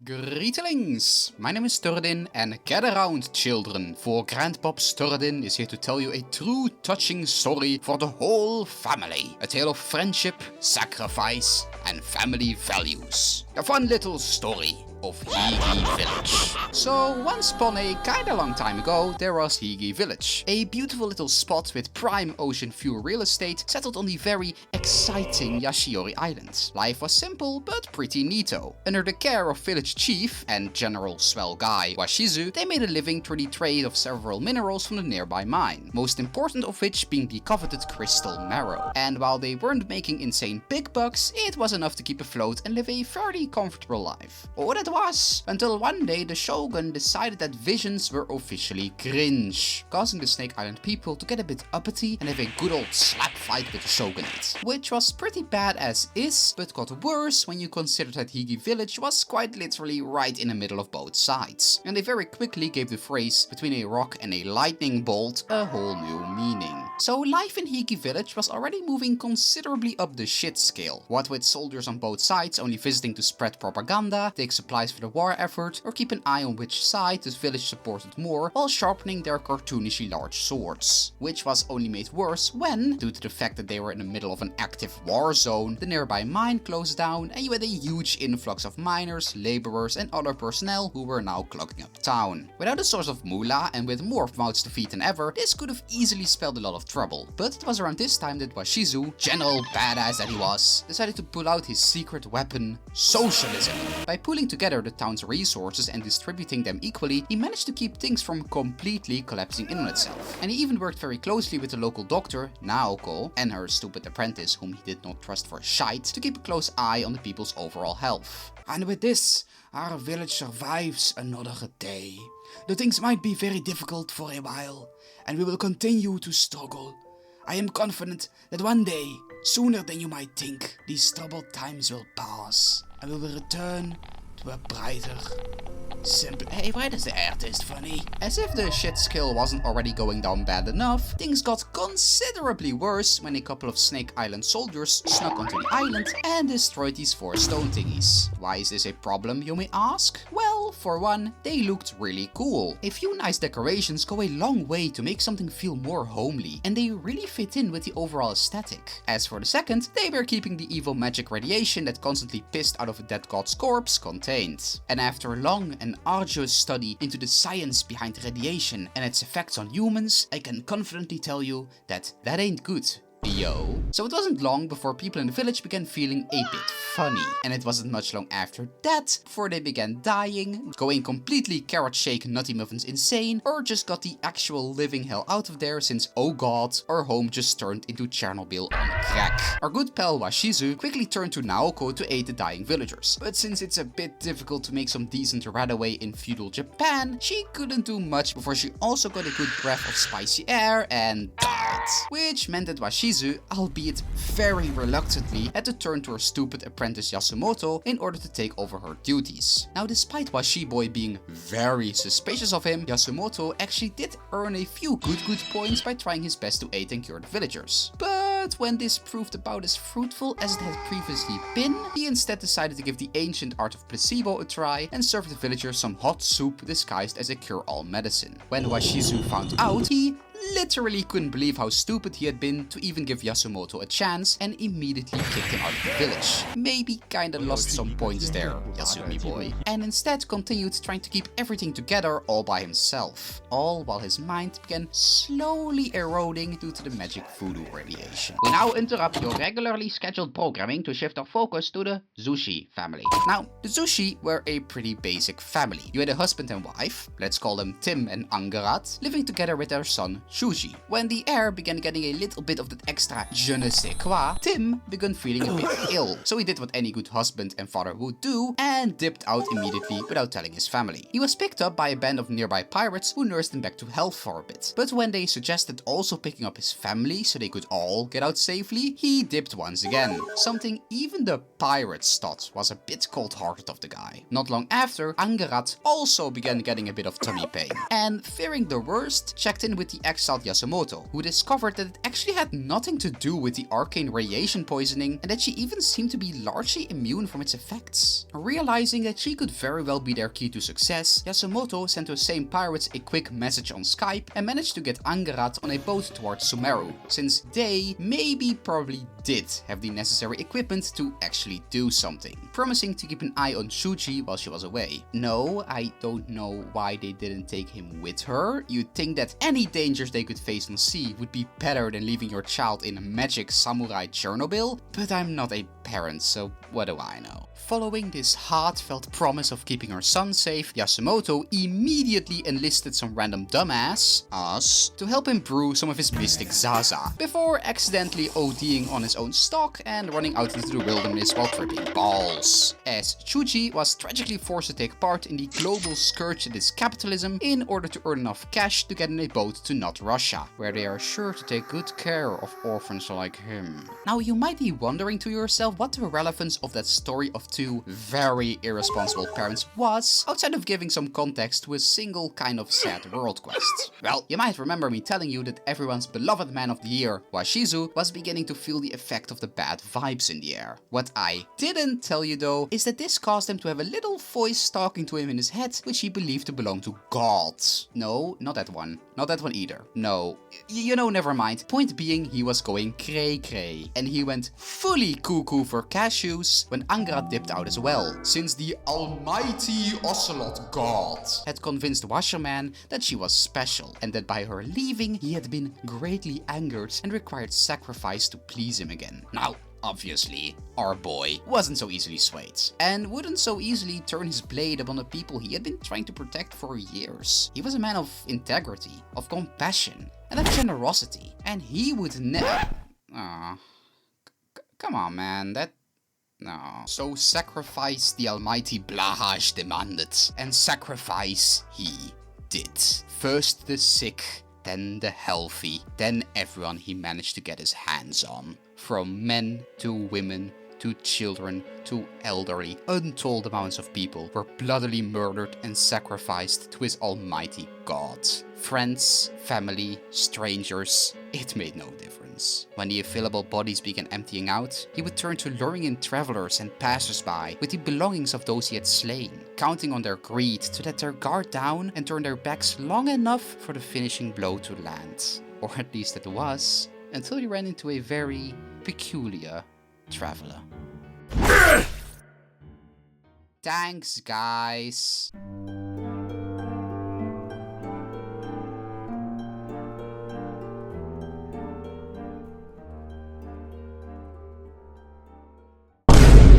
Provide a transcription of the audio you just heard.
Greetings! My name is Turdin and get around children, for Grandpop Turdin is here to tell you a true touching story for the whole family. A tale of friendship, sacrifice and family values. A fun little story of Higi Village. So once upon a kinda long time ago, there was Higi Village. A beautiful little spot with prime ocean view real estate settled on the very exciting Yashiori Island. Life was simple but pretty neato. Under the care of village chief and general swell guy Washizu, they made a living through the trade of several minerals from the nearby mine. Most important of which being the coveted crystal marrow. And while they weren't making insane big bucks, it was enough to keep afloat and live a fairly comfortable life. Or that was, until one day the shogun decided that visions were officially cringe, causing the Snake Island people to get a bit uppity and have a good old slap fight with the shogunate. Which was pretty bad as is, but got worse when you consider that Higi Village was quite literally right in the middle of both sides. And they very quickly gave the phrase between a rock and a lightning bolt a whole new meaning. So life in Higi Village was already moving considerably up the shit scale. What with soldiers on both sides only visiting to spread propaganda, take supplies for the war effort, or keep an eye on which side the village supported more while sharpening their cartoonishly large swords. Which was only made worse when, due to the fact that they were in the middle of an active war zone, the nearby mine closed down and you had a huge influx of miners, laborers and other personnel who were now clogging up town. Without a source of moolah and with more mouths to feed than ever, this could have easily spelled a lot of trouble. But it was around this time that Washizu, general badass that he was, decided to pull out his secret weapon, socialism. By pulling together the town's resources and distributing them equally, he managed to keep things from completely collapsing in on itself. And he even worked very closely with the local doctor, Naoko, and her stupid apprentice whom he did not trust for shite, to keep a close eye on the people's overall health. And with this, our village survives another day. The things might be very difficult for a while, and we will continue to struggle. I am confident that one day, sooner than you might think, these troubled times will pass, and we will return to a brighter, simple... Hey, why does the air taste funny? As if the shit skill wasn't already going down bad enough, things got considerably worse when a couple of Snake Island soldiers snuck onto the island and destroyed these 4 stone thingies. Why is this a problem, you may ask? Well, for one, they looked really cool. A few nice decorations go a long way to make something feel more homely, and they really fit in with the overall aesthetic. As for the second, they were keeping the evil magic radiation that constantly pissed out of a dead god's corpse contained. And after long and arduous study into the science behind radiation and its effects on humans, I can confidently tell you that ain't good. Yo. So it wasn't long before people in the village began feeling a bit funny. And it wasn't much long after that before they began dying, going completely carrot shake nutty muffins insane, or just got the actual living hell out of there since, oh god, our home just turned into Chernobyl on crack. Our good pal Washizu quickly turned to Naoko to aid the dying villagers. But since it's a bit difficult to make some decent radaway in feudal Japan, she couldn't do much before she also got a good breath of spicy air and died. Which meant that Washizu, albeit very reluctantly, had to turn to her stupid apprentice Yasumoto in order to take over her duties. Now, despite Washiboy being very suspicious of him, Yasumoto actually did earn a few good points by trying his best to aid and cure the villagers. But when this proved about as fruitful as it had previously been, he instead decided to give the ancient art of placebo a try and serve the villagers some hot soup disguised as a cure-all medicine. When Washizu found out, he literally couldn't believe how stupid he had been to even give Yasumoto a chance and immediately kicked him out of the village. Maybe kinda lost some points there, Yasumi boy. And instead continued trying to keep everything together all by himself. All while his mind began slowly eroding due to the magic voodoo radiation. We now interrupt your regularly scheduled programming to shift our focus to the Zushi family. Now, the Zushi were a pretty basic family. You had a husband and wife, let's call them Tim and Angerat, living together with their son Shuji. When the heir began getting a little bit of that extra je ne sais quoi, Tim began feeling a bit ill. So he did what any good husband and father would do and dipped out immediately without telling his family. He was picked up by a band of nearby pirates who nursed him back to health for a bit. But when they suggested also picking up his family so they could all get out safely, he dipped once again. Something even the pirates thought was a bit cold-hearted of the guy. Not long after, Angerat also began getting a bit of tummy pain. And fearing the worst, checked in with the exiled consult Yasumoto, who discovered that it actually had nothing to do with the arcane radiation poisoning and that she even seemed to be largely immune from its effects. Realizing that she could very well be their key to success, Yasumoto sent those same pirates a quick message on Skype and managed to get Angerat on a boat towards Sumeru, since they probably did have the necessary equipment to actually do something, promising to keep an eye on Shuji while she was away. No, I don't know why they didn't take him with her. You'd think that any dangers they could face on sea would be better than leaving your child in magic samurai Chernobyl, but I'm not a parent, so what do I know? Following this heartfelt promise of keeping her son safe, Yasumoto immediately enlisted some random dumbass, us, to help him brew some of his mystic Zaza, before accidentally ODing on his own stock and running out into the wilderness while tripping balls. As Chuji was tragically forced to take part in the global scourge that is capitalism in order to earn enough cash to get in a boat to not Russia, where they are sure to take good care of orphans like him. Now you might be wondering to yourself what the relevance of that story of two very irresponsible parents was, outside of giving some context to a single kind of sad world quest. Well, you might remember me telling you that everyone's beloved man of the year, Washizu, was beginning to feel the effect of the bad vibes in the air. What I didn't tell you though, is that this caused him to have a little voice talking to him in his head, which he believed to belong to God. No, not that one. Not that one either. No. You know, never mind. Point being, he was going cray cray. And he went fully cuckoo for cashews when Angra dipped out as well, since the almighty Ocelot God had convinced Washerman that she was special, and that by her leaving he had been greatly angered and required sacrifice to please him again. Now, obviously, our boy wasn't so easily swayed, and wouldn't so easily turn his blade upon the people he had been trying to protect for years. He was a man of integrity, of compassion, and of generosity, and he would never... Come on, man, no. So sacrifice the almighty Blahaj demanded, and sacrifice he did. First the sick, then the healthy, then everyone he managed to get his hands on. From men to women to children to elderly, untold amounts of people were bloodily murdered and sacrificed to his almighty God. Friends, family, strangers, it made no difference. When the available bodies began emptying out, he would turn to luring in travelers and passers-by with the belongings of those he had slain, counting on their greed to let their guard down and turn their backs long enough for the finishing blow to land. Or at least it was, until he ran into a very peculiar traveler. Thanks, guys.